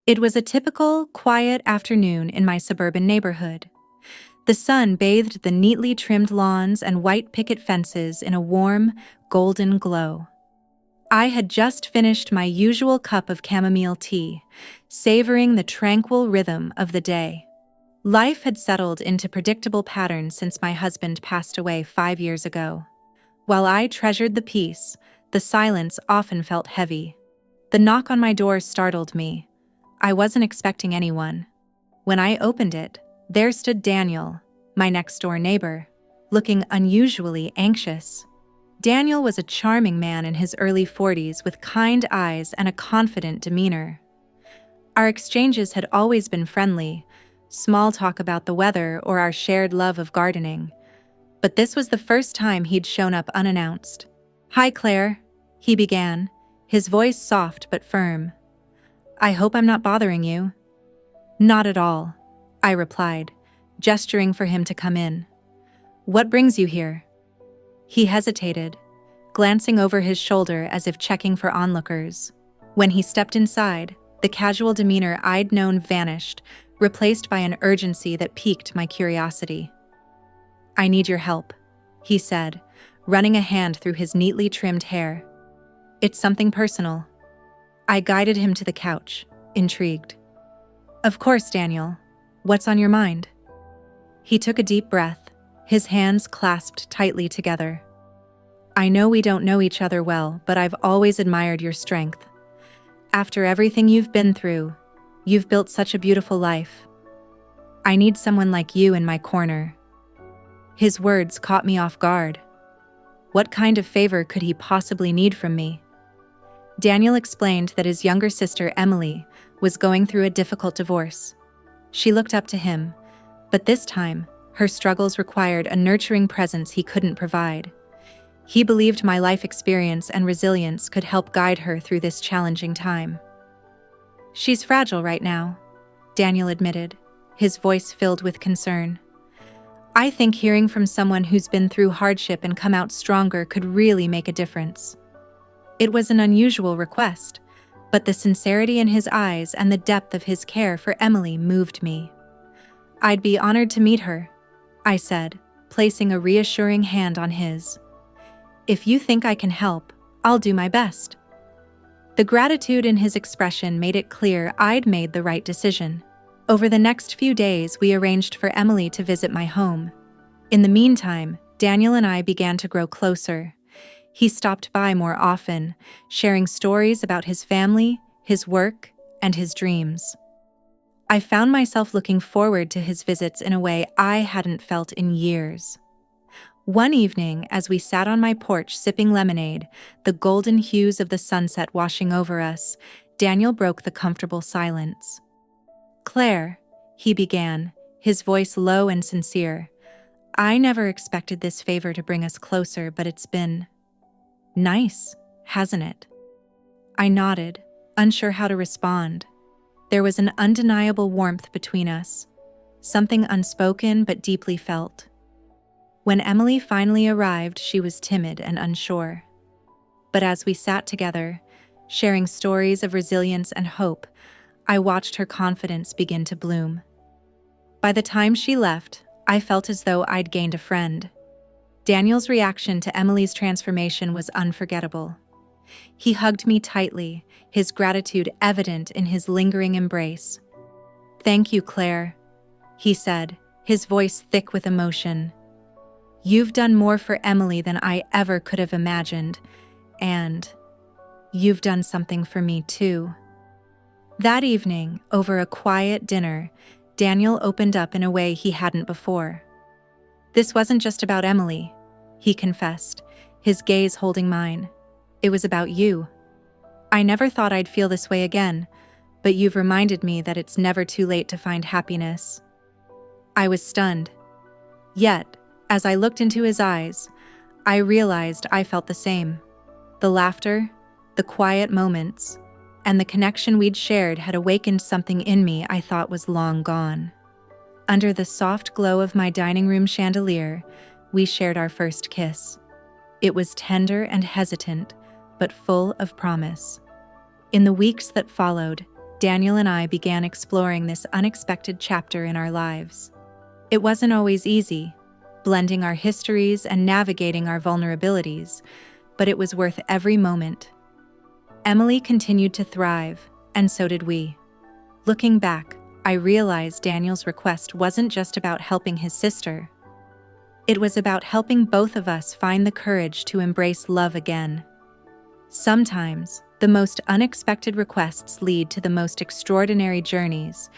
It was a typical, quiet afternoon in my suburban neighborhood. The sun bathed the neatly trimmed lawns and white picket fences in a warm, golden glow. I had just finished my usual cup of chamomile tea, savoring the tranquil rhythm of the day. Life had settled into predictable patterns since my husband passed away 5 years ago. While I treasured the peace, the silence often felt heavy. The knock on my door startled me. I wasn't expecting anyone. When I opened it, there stood Daniel, my next-door neighbor, looking unusually anxious. Daniel was a charming man in his early 40s with kind eyes and a confident demeanor. Our exchanges had always been friendly, small talk about the weather or our shared love of gardening. But this was the first time he'd shown up unannounced. "Hi, Claire," he began, his voice soft but firm. "I hope I'm not bothering you." "Not at all," I replied, gesturing for him to come in. "What brings you here?" He hesitated, glancing over his shoulder as if checking for onlookers. When he stepped inside, the casual demeanor I'd known vanished, replaced by an urgency that piqued my curiosity. "I need your help," he said, running a hand through his neatly trimmed hair. "It's something personal." I guided him to the couch, intrigued. "Of course, Daniel. What's on your mind?" He took a deep breath, his hands clasped tightly together. "I know we don't know each other well, but I've always admired your strength. After everything you've been through, you've built such a beautiful life. I need someone like you in my corner." His words caught me off guard. What kind of favor could he possibly need from me? Daniel explained that his younger sister, Emily, was going through a difficult divorce. She looked up to him, but this time, her struggles required a nurturing presence he couldn't provide. He believed my life experience and resilience could help guide her through this challenging time. "She's fragile right now," Daniel admitted, his voice filled with concern. "I think hearing from someone who's been through hardship and come out stronger could really make a difference." It was an unusual request, but the sincerity in his eyes and the depth of his care for Emily moved me. "I'd be honored to meet her," I said, placing a reassuring hand on his. "If you think I can help, I'll do my best." The gratitude in his expression made it clear I'd made the right decision. Over the next few days, we arranged for Emily to visit my home. In the meantime, Daniel and I began to grow closer. He stopped by more often, sharing stories about his family, his work, and his dreams. I found myself looking forward to his visits in a way I hadn't felt in years. One evening, as we sat on my porch sipping lemonade, the golden hues of the sunset washing over us, Daniel broke the comfortable silence. "Claire," he began, his voice low and sincere, "I never expected this favor to bring us closer, but it's been nice, hasn't it?" I nodded, unsure how to respond. There was an undeniable warmth between us, something unspoken but deeply felt. When Emily finally arrived, she was timid and unsure. But as we sat together, sharing stories of resilience and hope, I watched her confidence begin to bloom. By the time she left, I felt as though I'd gained a friend. Daniel's reaction to Emily's transformation was unforgettable. He hugged me tightly, his gratitude evident in his lingering embrace. "Thank you, Claire," he said, his voice thick with emotion. "You've done more for Emily than I ever could have imagined, and you've done something for me too." That evening, over a quiet dinner, Daniel opened up in a way he hadn't before. "This wasn't just about Emily," he confessed, his gaze holding mine. "It was about you. I never thought I'd feel this way again, but you've reminded me that it's never too late to find happiness." I was stunned. Yet, as I looked into his eyes, I realized I felt the same. The laughter, the quiet moments, and the connection we'd shared had awakened something in me I thought was long gone. Under the soft glow of my dining room chandelier, we shared our first kiss. It was tender and hesitant, but full of promise. In the weeks that followed, Daniel and I began exploring this unexpected chapter in our lives. It wasn't always easy, blending our histories and navigating our vulnerabilities, but it was worth every moment. Emily continued to thrive, and so did we. Looking back, I realized Daniel's request wasn't just about helping his sister. It was about helping both of us find the courage to embrace love again. Sometimes, the most unexpected requests lead to the most extraordinary journeys,